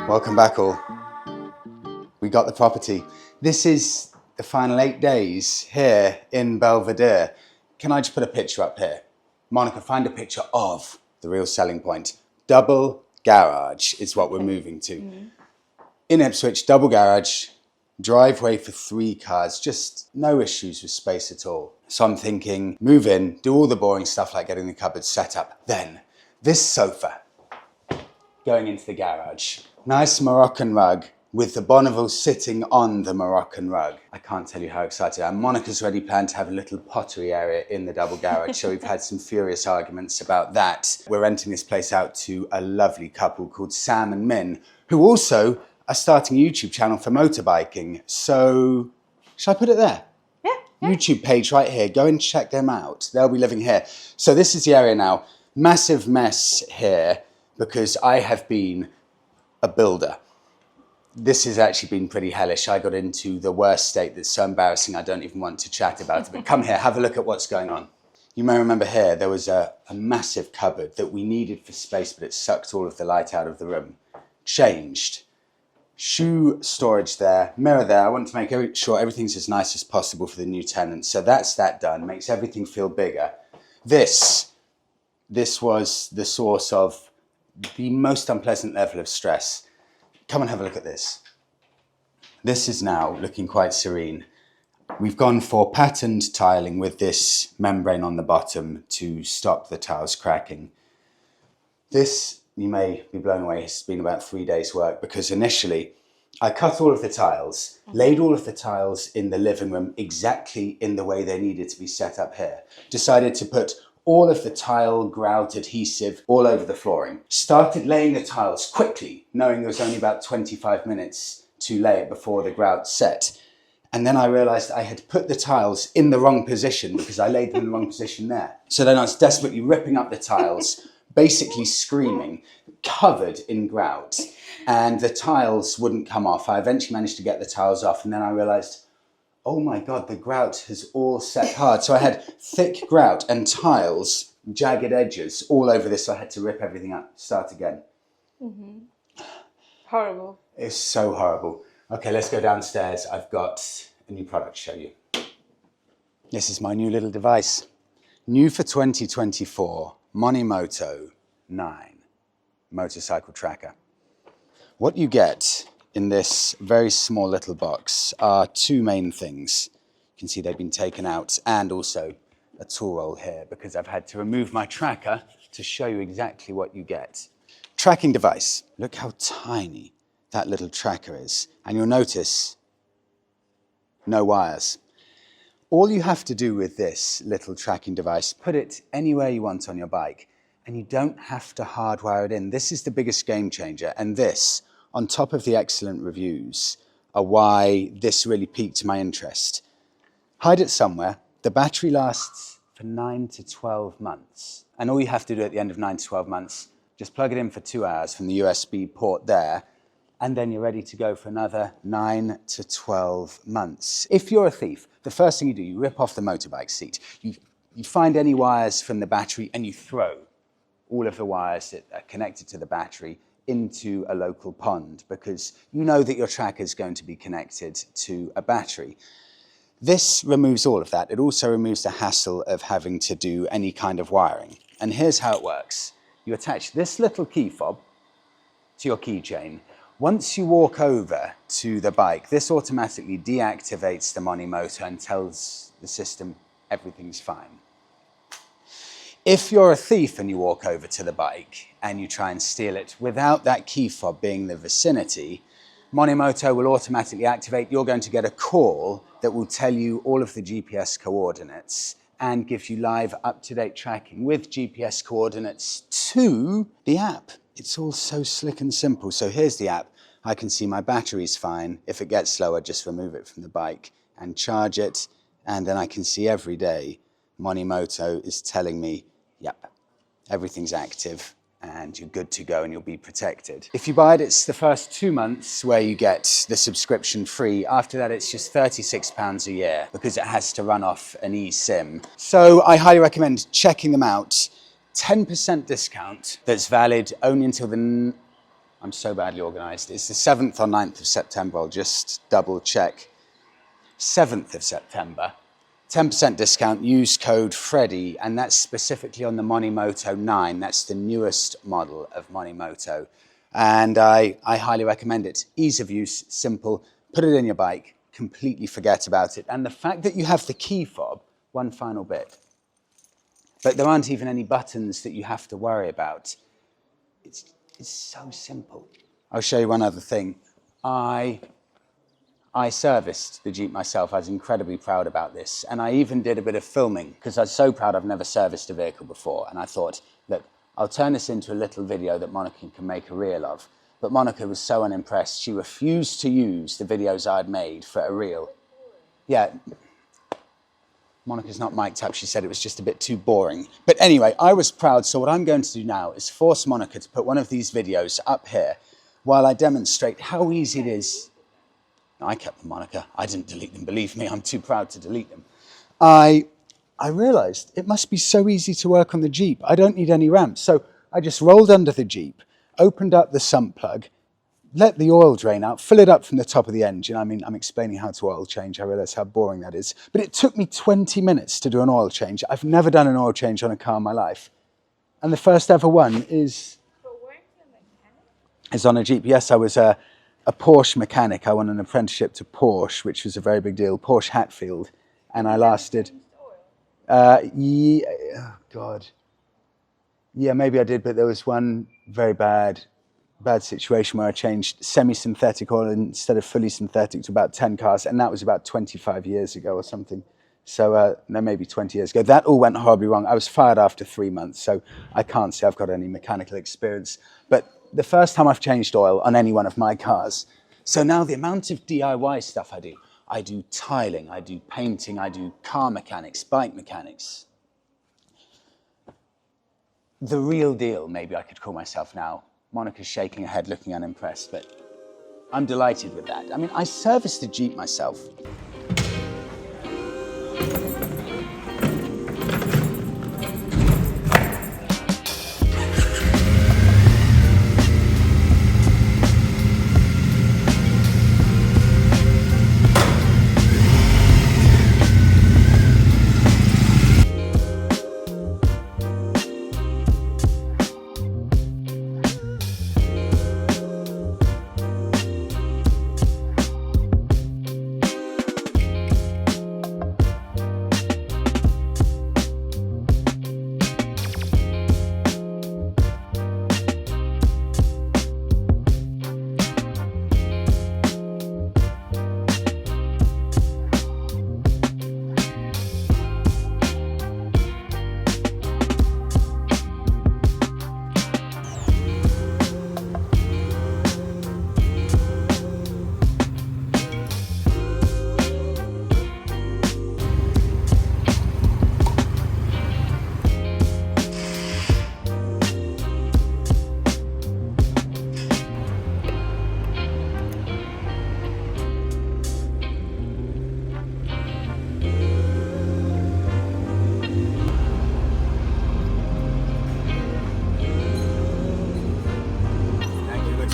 Welcome back all. We got the property. This is the final 8 days here in Belvedere. Can I just put a picture up here? Monica, find a picture of the real selling point. Double garage is what we're moving to. In Ipswich, double garage, driveway for 3 cars, just no issues with space at all. So I'm thinking, move in, do all the boring stuff like getting the cupboards set up. Then, this sofa going into the garage. Nice Moroccan rug with the Bonneville sitting on the Moroccan rug. I can't tell you how excited I am. Monica's already planned to have a little pottery area in the double garage, so we've had some furious arguments about that. We're renting this place out to a lovely couple called Sam and Min, who also are starting a YouTube channel for motorbiking. So, shall I put it there? Yeah. YouTube page right here. Go and check them out. They'll be living here. So this is the area now. Massive mess here because I have been a builder. This has actually been pretty hellish. I got into the worst state that's so embarrassing I don't even want to chat about it. But come here, have a look at what's going on. You may remember here there was a massive cupboard that we needed for space, but it sucked all of the light out of the room. Changed. Shoe storage there, mirror there. I want to make sure everything's as nice as possible for the new tenants. So that's that done, makes everything feel bigger. This was the source of the most unpleasant level of stress. Come and have a look at this. This is now looking quite serene. We've gone for patterned tiling with this membrane on the bottom to stop the tiles cracking. This, you may be blown away, has been about 3 days' work because initially I cut all of the tiles, laid all of the tiles in the living room exactly in the way they needed to be set up here. Decided to put all of the tile grout adhesive all over the flooring. Started laying the tiles quickly, knowing there was only about 25 minutes to lay it before the grout set. And then I realized I had put the tiles in the wrong position because I laid them in the wrong position there. So then I was desperately ripping up the tiles, basically screaming, covered in grout. And the tiles wouldn't come off. I eventually managed to get the tiles off and then I realized, oh my God, the grout has all set hard. So I had thick grout and tiles, jagged edges all over this. So I had to rip everything up, start again. Horrible. It's so horrible. Okay, let's go downstairs. I've got a new product to show you. This is my new little device. New for 2024, Monimoto 9 motorcycle tracker. What you get in this very small little box are 2 main things. You can see they've been taken out and also a tool roll here because I've had to remove my tracker to show you exactly what you get. Tracking device. Look how tiny that little tracker is. And you'll notice no wires. All you have to do with this little tracking device, put it anywhere you want on your bike and you don't have to hardwire it in. This is the biggest game changer. And this, on top of the excellent reviews, are why this really piqued my interest. Hide it somewhere. The battery lasts for 9 to 12 months. And all you have to do at the end of 9 to 12 months, just plug it in for 2 hours from the USB port there, and then you're ready to go for another 9 to 12 months. If you're a thief, the first thing you do, you rip off the motorbike seat. You find any wires from the battery and you throw all of the wires that are connected to the battery into a local pond because you know that your tracker is going to be connected to a battery. This removes all of that. It also removes the hassle of having to do any kind of wiring. And here's how it works. You attach this little key fob to your keychain. Once you walk over to the bike, this automatically deactivates the Monimoto and tells the system everything's fine. If you're a thief and you walk over to the bike and you try and steal it without that key fob being in the vicinity, Monimoto will automatically activate. You're going to get a call that will tell you all of the GPS coordinates and give you live up-to-date tracking with GPS coordinates to the app. It's all so slick and simple. So here's the app. I can see my battery's fine. If it gets slow, I just remove it from the bike and charge it. And then I can see every day Monimoto is telling me, yep, everything's active and you're good to go and you'll be protected. If you buy it, it's the first 2 months where you get the subscription free. After that, it's just £36 a year because it has to run off an eSIM. So I highly recommend checking them out. 10% discount that's valid only until the I'm so badly organised. It's the 7th or 9th of September. I'll just double check. 7th of September. 10% discount, use code Freddie, and that's specifically on the Monimoto 9. That's the newest model of Monimoto. And I highly recommend it. Ease of use, simple. Put it in your bike, completely forget about it. And the fact that you have the key fob, one final bit, but there aren't even any buttons that you have to worry about. It's so simple. I'll show you one other thing. I serviced the Jeep myself. I was incredibly proud about this. And I even did a bit of filming because I was so proud I've never serviced a vehicle before. And I thought, look, I'll turn this into a little video that Monica can make a reel of. But Monica was so unimpressed. She refused to use the videos I'd made for a reel. Yeah, Monica's not mic'd up. She said it was just a bit too boring. But anyway, I was proud. So what I'm going to do now is force Monica to put one of these videos up here while I demonstrate how easy it is. I kept them, Monica. I didn't delete them. Believe me, I'm too proud to delete them. I realized it must be so easy to work on the Jeep. I don't need any ramps. So I just rolled under the Jeep, opened up the sump plug, let the oil drain out, fill it up from the top of the engine. I mean, I'm explaining how to oil change. I realize how boring that is. But it took me 20 minutes to do an oil change. I've never done an oil change on a car in my life. And the first ever one is on a Jeep. Yes, I was a Porsche mechanic. I won an apprenticeship to Porsche, which was a very big deal, Porsche Hatfield. And I lasted, yeah, oh God. Yeah, maybe I did, but there was one very bad situation where I changed semi-synthetic oil instead of fully synthetic to about 10 cars. And that was about 25 years ago or something. So, no, maybe 20 years ago. That all went horribly wrong. I was fired after 3 months, so I can't say I've got any mechanical experience. But the first time I've changed oil on any one of my cars. So now the amount of DIY stuff I do tiling, I do painting, I do car mechanics, bike mechanics. The real deal, maybe I could call myself now. Monica's shaking her head, looking unimpressed, but I'm delighted with that. I mean, I serviced the Jeep myself.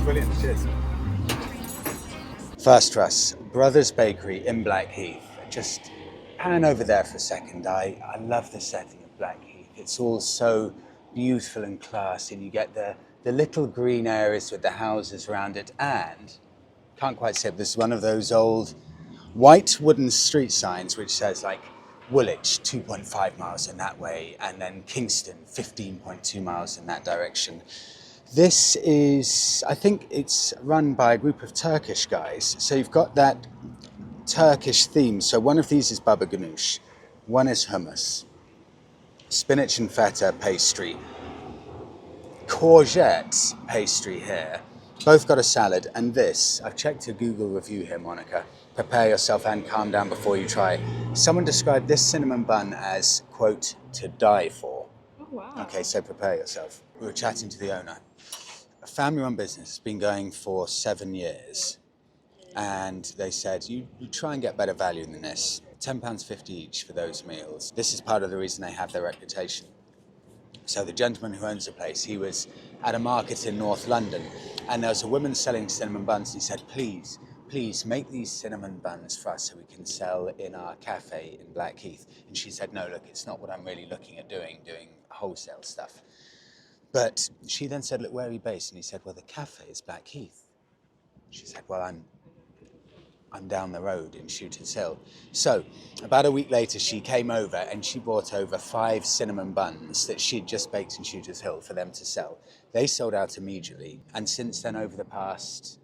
Brilliant, cheers. First for us, Brothers Bakery in Blackheath. Just pan over there for a second. I love the setting of Blackheath. It's all so beautiful and classy, and you get the little green areas with the houses around it, and can't quite say it, this is one of those old white wooden street signs which says like Woolwich 2.5 miles in that way, and then Kingston 15.2 miles in that direction. This is, I think it's run by a group of Turkish guys. So you've got that Turkish theme. So one of these is baba ganoush, one is hummus, spinach and feta pastry, courgette pastry here. Both got a salad, and this, I've checked a Google review here, Monica. Prepare yourself and calm down before you try. Someone described this cinnamon bun as, quote, to die for. Oh, wow. Okay, so prepare yourself. We were chatting to the owner. A family-run business has been going for 7 years, and they said, you try and get better value than this. £10.50 each for those meals. This is part of the reason they have their reputation. So the gentleman who owns the place, he was at a market in North London, and there was a woman selling cinnamon buns, and he said, please make these cinnamon buns for us so we can sell in our cafe in Blackheath. And she said, no, look, it's not what I'm really looking at doing wholesale stuff. But she then said, look, where are you based? And he said, well, the cafe is Blackheath. She said, well, I'm down the road in Shooters Hill. So about a week later, she came over and she brought over 5 cinnamon buns that she'd just baked in Shooters Hill for them to sell. They sold out immediately. And since then, over the past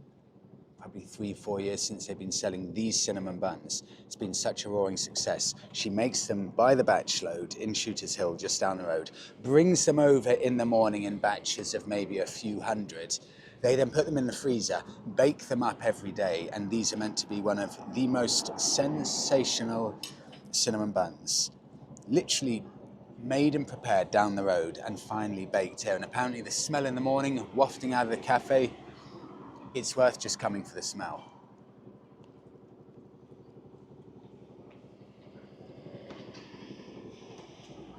probably 3-4 years since they've been selling these cinnamon buns, it's been such a roaring success. She makes them by the batch load in Shooters Hill, just down the road, brings them over in the morning in batches of maybe a few hundred. They then put them in the freezer, bake them up every day, and these are meant to be one of the most sensational cinnamon buns. Literally made and prepared down the road and finally baked here. And apparently the smell in the morning, wafting out of the cafe, it's worth just coming for the smell.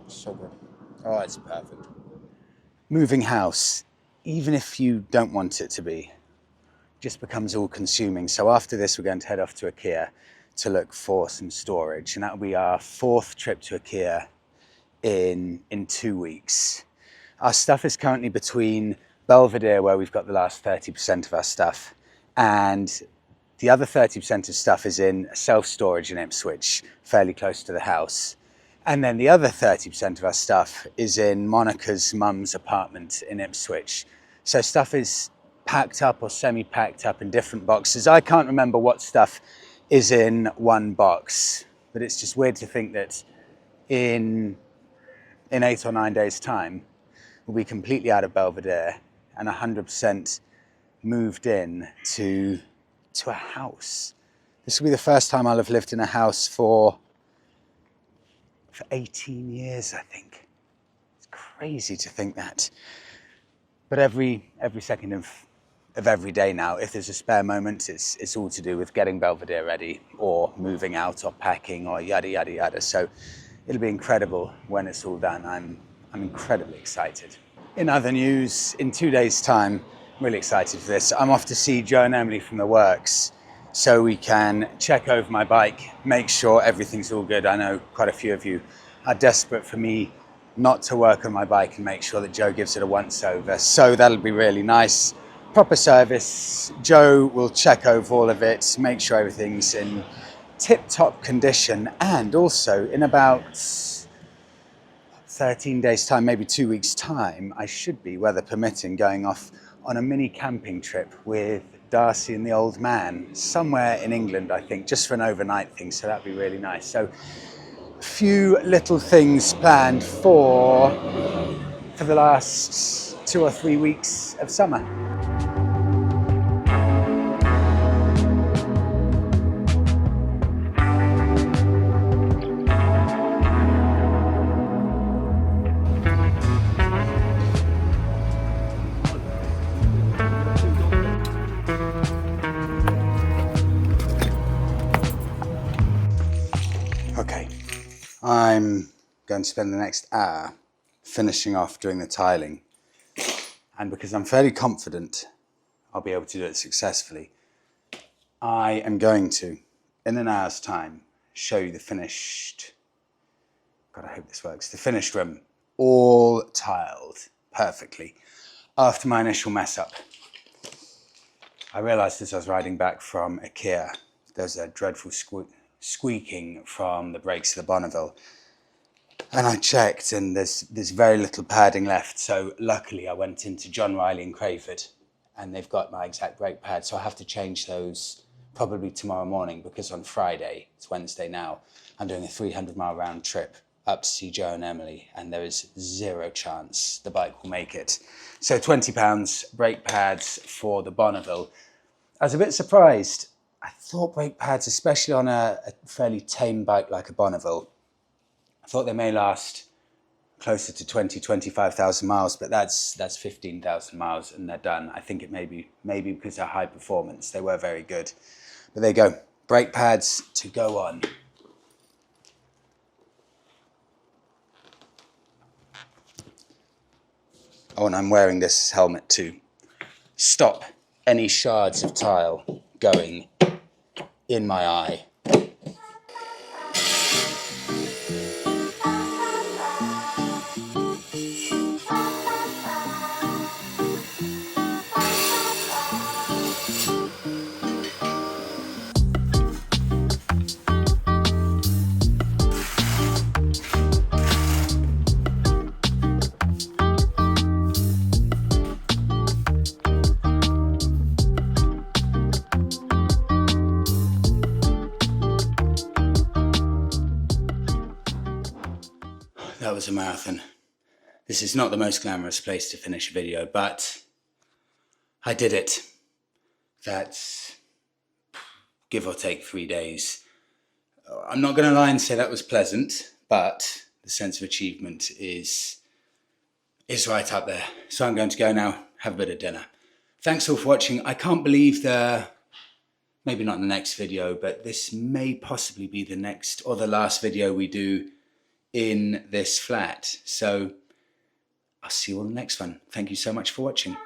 So good. Oh, it's perfect. Moving house, even if you don't want it to be, just becomes all consuming. So after this, we're going to head off to IKEA to look for some storage. And that'll be our 4th trip to IKEA in 2 weeks. Our stuff is currently between Belvedere, where we've got the last 30% of our stuff, and the other 30% of stuff is in self-storage in Ipswich, fairly close to the house. And then the other 30% of our stuff is in Monica's mum's apartment in Ipswich. So stuff is packed up or semi-packed up in different boxes. I can't remember what stuff is in one box, but it's just weird to think that in 8 or 9 days' time, we'll be completely out of Belvedere and 100% moved in to a house. This will be the first time I'll have lived in a house for 18 years, I think. It's crazy to think that. But every second of every day now, if there's a spare moment, it's all to do with getting Belvedere ready or moving out or packing or yada, yada, yada. So it'll be incredible when it's all done. I'm incredibly excited. In other news, in 2 days' time, I'm really excited for this. I'm off to see Joe and Emily from the works so we can check over my bike, make sure everything's all good. I know quite a few of you are desperate for me not to work on my bike and make sure that Joe gives it a once over. So that'll be really nice. Proper service. Joe will check over all of it, make sure everything's in tip-top condition, and also in about 13 days' time, maybe 2 weeks' time, I should be, weather permitting, going off on a mini camping trip with Darcy and the old man, somewhere in England, I think, just for an overnight thing, so that'd be really nice. So a few little things planned for the last 2 or 3 weeks of summer. Okay, I'm going to spend the next hour finishing off doing the tiling. And because I'm fairly confident I'll be able to do it successfully, I am going to, in an hour's time, show you the finished, God, I hope this works, the finished room, all tiled perfectly after my initial mess up. I realised as I was riding back from IKEA, there's a dreadful squeaking from the brakes of the Bonneville. And I checked and there's very little padding left. So luckily I went into John Riley and Crayford and they've got my exact brake pad. So I have to change those probably tomorrow morning because on Friday, it's Wednesday now, I'm doing a 300-mile round trip up to see Joe and Emily, and there is zero chance the bike will make it. So £20 brake pads for the Bonneville. I was a bit surprised. I thought brake pads, especially on a fairly tame bike like a Bonneville, I thought they may last closer to 25,000 miles, but that's 15,000 miles and they're done. I think it may be because they're high performance. They were very good. But there you go, brake pads to go on. Oh, and I'm wearing this helmet to stop any shards of tile going in my eye. That was a marathon. This is not the most glamorous place to finish a video, but I did it. That's give or take 3 days. I'm not going to lie and say that was pleasant, but the sense of achievement is right up there. So I'm going to go now, have a bit of dinner. Thanks all for watching. I can't believe maybe not the next video, but this may possibly be the next or the last video we do in this flat. So I'll see you on the next one. Thank you so much for watching.